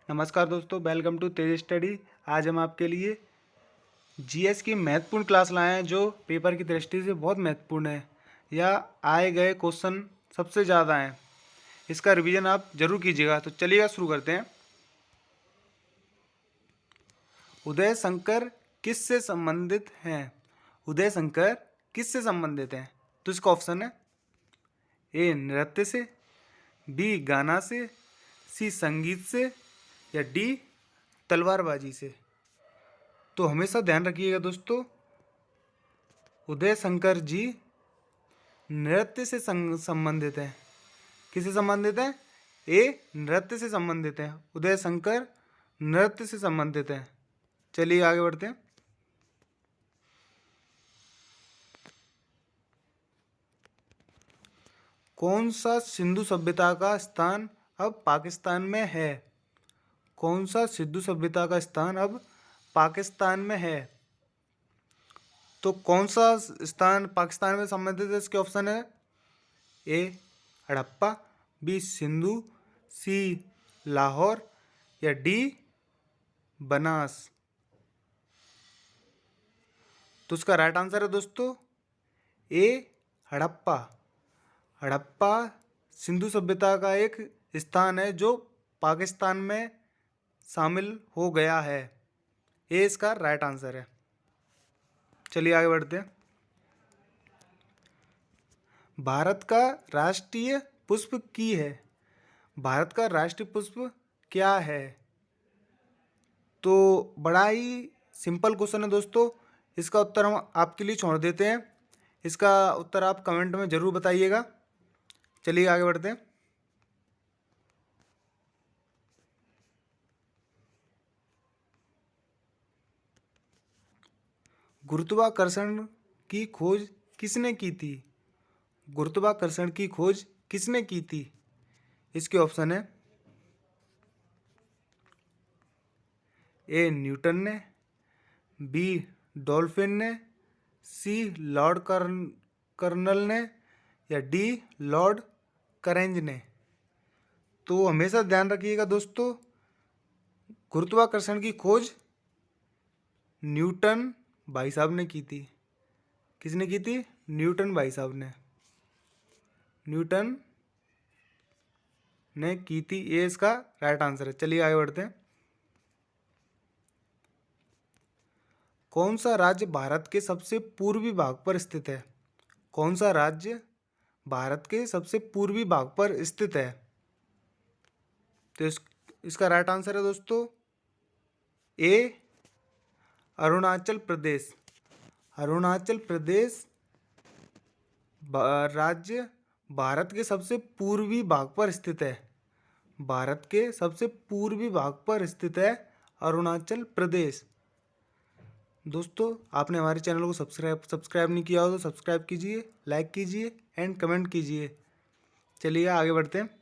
नमस्कार दोस्तों, welcome to Tej study. आज हम आपके लिए जीएस की महत्वपूर्ण क्लास लाए हैं जो पेपर की दृष्टि से बहुत महत्वपूर्ण है या आए गए क्वेश्चन सबसे ज़्यादा हैं। इसका रिवीजन आप जरूर कीजिएगा। तो चलिएगा शुरू करते हैं। उदय शंकर किससे संबंधित हैं? उदय शंकर किससे संबंधित हैं? तो इसका ऑप्शन है ए नृत्य से, बी गाना से, सी संगीत से या डी तलवारबाजी से। तो हमेशा ध्यान रखिएगा दोस्तों, उदय शंकर जी नृत्य से संबंधित हैं। किससे संबंधित हैं? ए नृत्य से संबंधित हैं। उदय शंकर नृत्य से संबंधित हैं। चलिए आगे बढ़ते हैं। कौन सा सिंधु सभ्यता का स्थान अब पाकिस्तान में है? कौन सा सिंधु सभ्यता का स्थान अब पाकिस्तान में है? तो कौन सा स्थान पाकिस्तान में संबंधित है? इसके ऑप्शन है ए हड़प्पा, बी सिंधु, सी लाहौर या डी बनास। तो इसका राइट आंसर है दोस्तों ए हड़प्पा। हड़प्पा सिंधु सभ्यता का एक स्थान है जो पाकिस्तान में शामिल हो गया है। ये इसका राइट आंसर है। चलिए आगे बढ़ते हैं। भारत का राष्ट्रीय पुष्प की है? भारत का राष्ट्रीय पुष्प क्या है? तो बड़ा ही सिंपल क्वेश्चन है दोस्तों। इसका उत्तर हम आपके लिए छोड़ देते हैं। इसका उत्तर आप कमेंट में ज़रूर बताइएगा। चलिए आगे बढ़ते हैं। गुरुत्वाकर्षण की खोज किसने की थी? गुरुत्वाकर्षण की खोज किसने की थी? इसके ऑप्शन है ए न्यूटन ने, बी डॉल्फिन ने, सी लॉर्ड कर्नल ने या डी लॉर्ड करेंज ने। तो हमेशा ध्यान रखिएगा दोस्तों, गुरुत्वाकर्षण की खोज न्यूटन भाई साहब ने की थी। किसने की थी? न्यूटन भाई साहब ने। न्यूटन ने की थी। ये इसका राइट आंसर है। चलिए आगे बढ़ते हैं। कौन सा राज्य भारत के सबसे पूर्वी भाग पर स्थित है? कौन सा राज्य भारत के सबसे पूर्वी भाग पर स्थित है? तो इसका राइट आंसर है दोस्तों ए अरुणाचल प्रदेश। अरुणाचल प्रदेश राज्य भारत के सबसे पूर्वी भाग पर स्थित है। भारत के सबसे पूर्वी भाग पर स्थित है अरुणाचल प्रदेश। दोस्तों, आपने हमारे चैनल को सब्सक्राइब नहीं किया हो तो सब्सक्राइब कीजिए, लाइक कीजिए एंड कमेंट कीजिए। चलिए आगे बढ़ते हैं।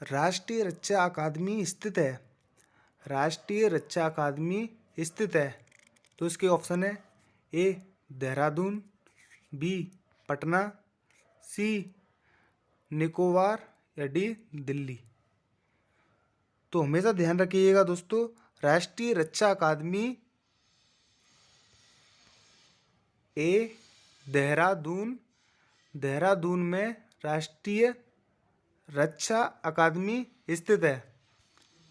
राष्ट्रीय रक्षा अकादमी स्थित है? राष्ट्रीय रक्षा अकादमी स्थित है। तो इसके ऑप्शन है ए देहरादून, बी पटना, सी निकोबार या डी दिल्ली। तो हमेशा ध्यान रखिएगा दोस्तों, राष्ट्रीय रक्षा अकादमी ए देहरादून, देहरादून में राष्ट्रीय रक्षा अकादमी स्थित है।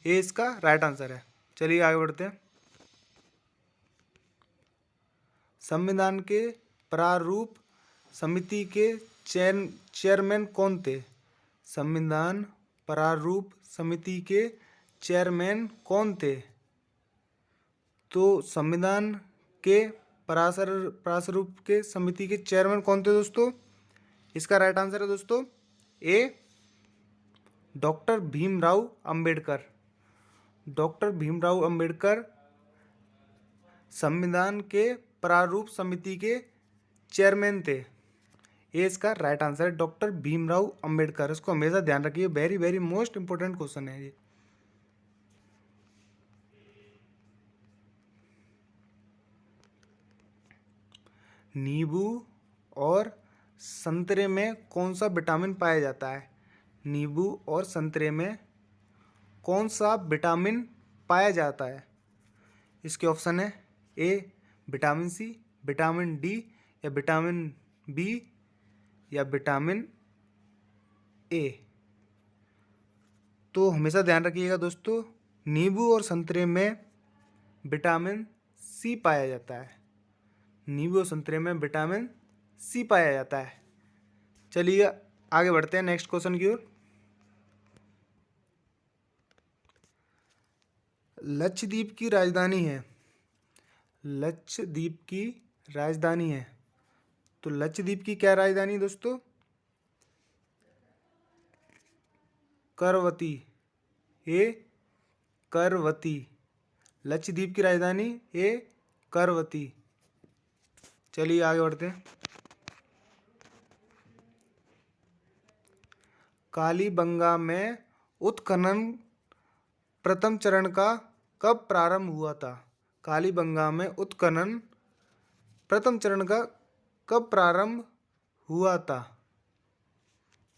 ये इसका राइट आंसर है। चलिए आगे बढ़ते हैं। संविधान के प्रारूप समिति के चेयरमैन कौन थे? संविधान प्रारूप समिति के चेयरमैन कौन थे? तो संविधान के प्रारूप के समिति के चेयरमैन कौन थे दोस्तों? इसका राइट आंसर है दोस्तों ए डॉक्टर भीमराव अंबेडकर। डॉक्टर भीमराव अंबेडकर संविधान के प्रारूप समिति के चेयरमैन थे। ये इसका राइट आंसर है डॉक्टर भीमराव अंबेडकर। इसको हमेशा ध्यान रखिए, very very most important question है ये। नींबू और संतरे में कौन सा विटामिन पाया जाता है? नींबू और संतरे में कौन सा विटामिन पाया जाता है? इसके ऑप्शन है a vitamin C, vitamin D, या विटामिन बी, या विटामिन ए। तो हमेशा ध्यान रखिएगा दोस्तों, नींबू और संतरे में विटामिन सी पाया जाता है। नींबू और संतरे में विटामिन सी पाया जाता है। चलिए आगे बढ़ते हैं नेक्स्ट क्वेश्चन की ओर। लक्षद्वीप की राजधानी है। लक्षद्वीप की राजधानी है, तो लक्षद्वीप की क्या राजधानी दोस्तों? करवती। ए करवती। लक्षद्वीप की राजधानी ए करवती। चलिए आगे बढ़ते हैं। कालीबंगा में उत्खनन प्रथम चरण का कब प्रारंभ हुआ था? कालीबंगा में उत्खनन प्रथम चरण का कब प्रारंभ हुआ था?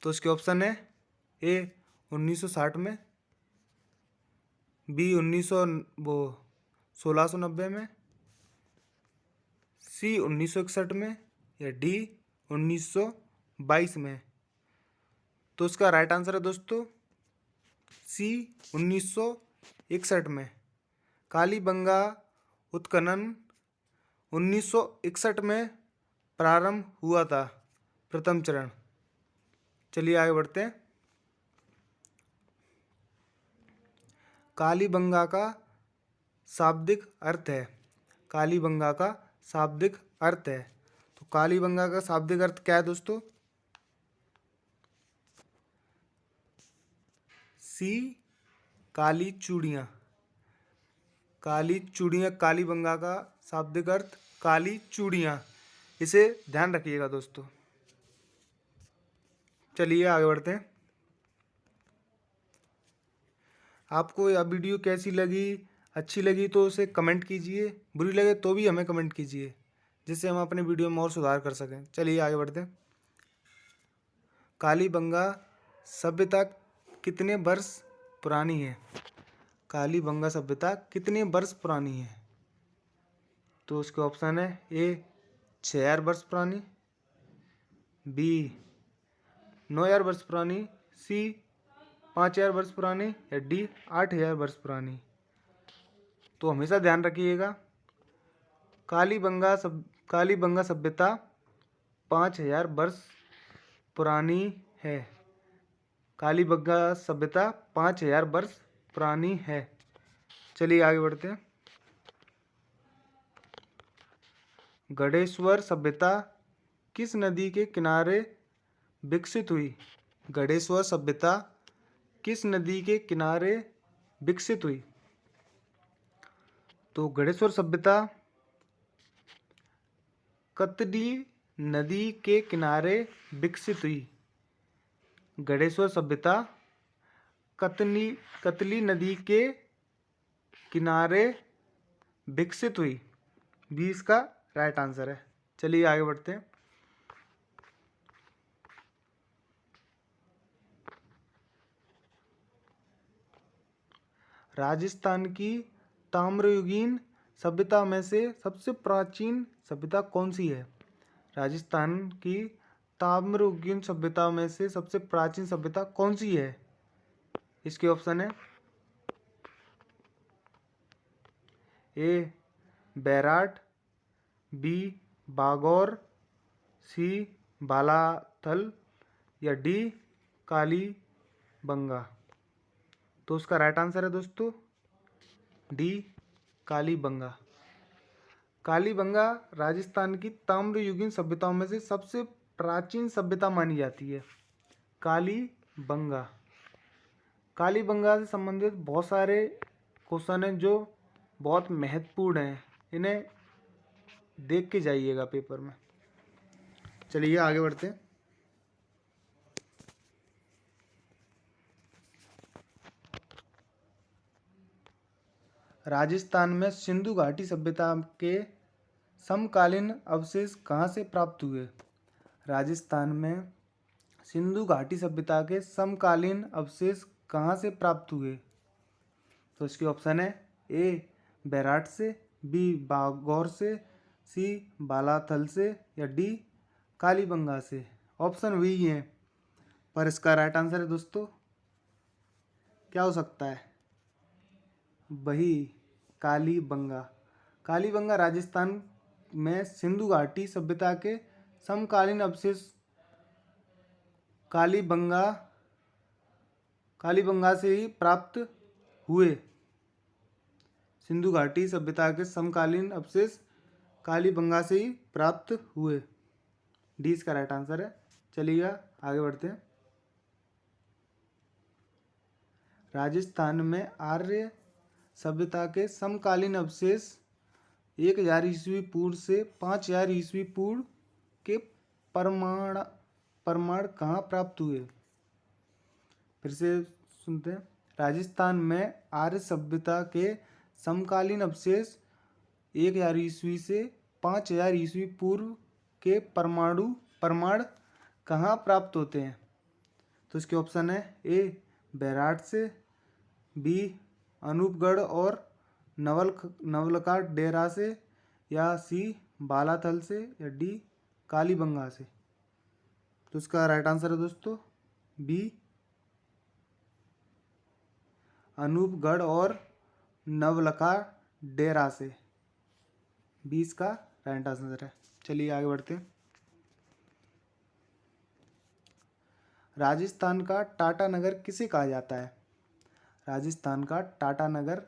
तो इसके ऑप्शन है ए 1960 में, बी 1690 में, सी 1961 में, या डी 1922 में। तो इसका राइट आंसर है दोस्तों सी 1961 में। कालीबंगा उत्खनन 1961 में प्रारंभ हुआ था, प्रथम चरण। चलिए आगे बढ़ते हैं। कालीबंगा का शाब्दिक अर्थ है। कालीबंगा का शाब्दिक अर्थ है, तो कालीबंगा का शाब्दिक अर्थ क्या है दोस्तों? सी काली चूड़ियाँ। काली चूड़ियाँ, कालीबंगा का शाब्दिक अर्थ काली चूड़ियाँ। इसे ध्यान रखिएगा दोस्तों। चलिए आगे बढ़ते हैं। आपको यह वीडियो कैसी लगी? अच्छी लगी तो उसे कमेंट कीजिए, बुरी लगे तो भी हमें कमेंट कीजिए, जिससे हम अपने वीडियो में और सुधार कर सकें। चलिए आगे बढ़ते हैं। कालीबंगा सभ्यता कितने वर्ष पुरानी है? कालीबंगा सभ्यता कितने वर्ष पुरानी है? तो उसके ऑप्शन है ए 6000 वर्ष पुरानी, बी 9000 वर्ष पुरानी, सी 5000 वर्ष पुरानी, या डी 8000 वर्ष पुरानी। तो हमेशा ध्यान रखिएगा, कालीबंगा सभ्यता 5000 वर्ष पुरानी है। कालीबंगा सभ्यता 5000 वर्ष पुरानी है। चलिए आगे बढ़ते हैं। गढ़ेश्वर सभ्यता किस नदी के किनारे विकसित हुई? गढ़ेश्वर सभ्यता किस नदी के किनारे विकसित हुई? तो गढ़ेश्वर सभ्यता कतली नदी के किनारे विकसित हुई। गढ़ेश्वर सभ्यता कतली नदी के किनारे विकसित हुई। बी इसका राइट आंसर है। चलिए आगे बढ़ते हैं। राजस्थान की ताम्रयुगीन सभ्यता में से सबसे प्राचीन सभ्यता कौन सी है? राजस्थान की ताम्रयुगीन सभ्यता में से सबसे प्राचीन सभ्यता कौन सी है? इसके ऑप्शन है ए बैराट, बी बागौर, सी बालाथल, या डी कालीबंगा। तो उसका राइट आंसर है दोस्तों डी कालीबंगा। कालीबंगा राजस्थान की ताम्रयुगीन सभ्यताओं में से सबसे प्राचीन सभ्यता मानी जाती है, कालीबंगा। कालीबंगा से संबंधित बहुत सारे क्वेश्चन हैं जो बहुत महत्वपूर्ण हैं, इन्हें देख के जाइएगा पेपर में। चलिए आगे बढ़ते हैं। राजस्थान में सिंधु घाटी सभ्यता के समकालीन अवशेष कहाँ से प्राप्त हुए? राजस्थान में सिंधु घाटी सभ्यता के समकालीन अवशेष कहाँ से प्राप्त हुए? तो इसके ऑप्शन है ए बैराट से, बी बागौर से, सी बालाथल से या डी कालीबंगा से। ऑप्शन वही है पर इसका राइट आंसर है दोस्तों क्या हो सकता है? वही कालीबंगा। कालीबंगा राजस्थान में सिंधु घाटी सभ्यता के समकालीन अवशेष कालीबंगा से ही प्राप्त हुए। सिंधु घाटी सभ्यता के समकालीन अवशेष कालीबंगा से ही प्राप्त हुए। डी इसका राइट आंसर है। चलिएगा आगे बढ़ते हैं। राजस्थान में आर्य सभ्यता के समकालीन अवशेष 1000 ईस्वी पूर्व से 5000 ईस्वी पूर्व के प्रमाण कहाँ प्राप्त हुए? फिर से सुनते हैं। राजस्थान में आर्य सभ्यता के समकालीन अवशेष 1000 ईस्वी से 5000 ईस्वी पूर्व के प्रमाण कहाँ प्राप्त होते हैं? तो इसके ऑप्शन है ए बैराट से, बी अनूपगढ़ और नवलखा डेरा से, या सी बालाथल से, या डी कालीबंगा से। तो इसका राइट आंसर है दोस्तों बी अनूपगढ़ और नवलखा डेरा से। बी इसका राइट आंसर है। चलिए आगे बढ़ते हैं। राजस्थान का टाटा नगर किसे कहा जाता है? राजस्थान का टाटा नगर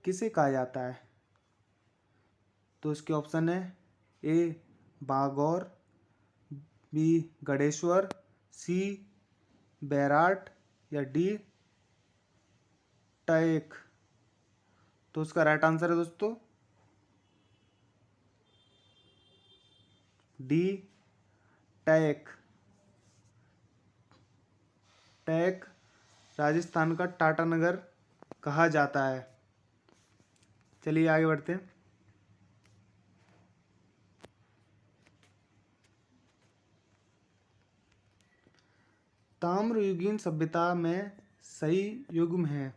किसे कहा जाता है? तो इसके ऑप्शन है ए बागौर, बी गढ़ेश्वर, सी बैराट या डी टैक। तो इसका राइट आंसर है दोस्तों डी टैक। टैक राजस्थान का टाटा नगर कहा जाता है। चलिए आगे बढ़ते हैं। ताम्रयुगीन सभ्यता में सही युग्म है।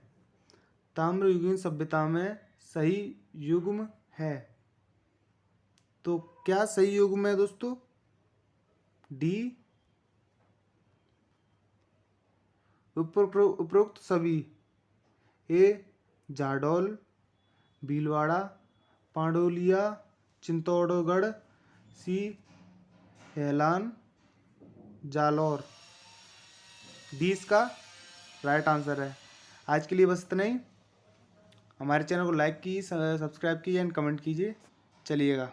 ताम्रयुगीन सभ्यता में सही युग्म है। तो क्या सही युग्म है दोस्तों? डी उपरोक्त सभी। ए जाडौल, भीलवाड़ा, पांडोलिया, चित्तौड़गढ़, सी हेलान, जालौर। डी इसका राइट आंसर है। आज के लिए बस इतना ही। हमारे चैनल को लाइक कीजिए, सब्सक्राइब कीजिए एंड कमेंट कीजिए। चलिएगा।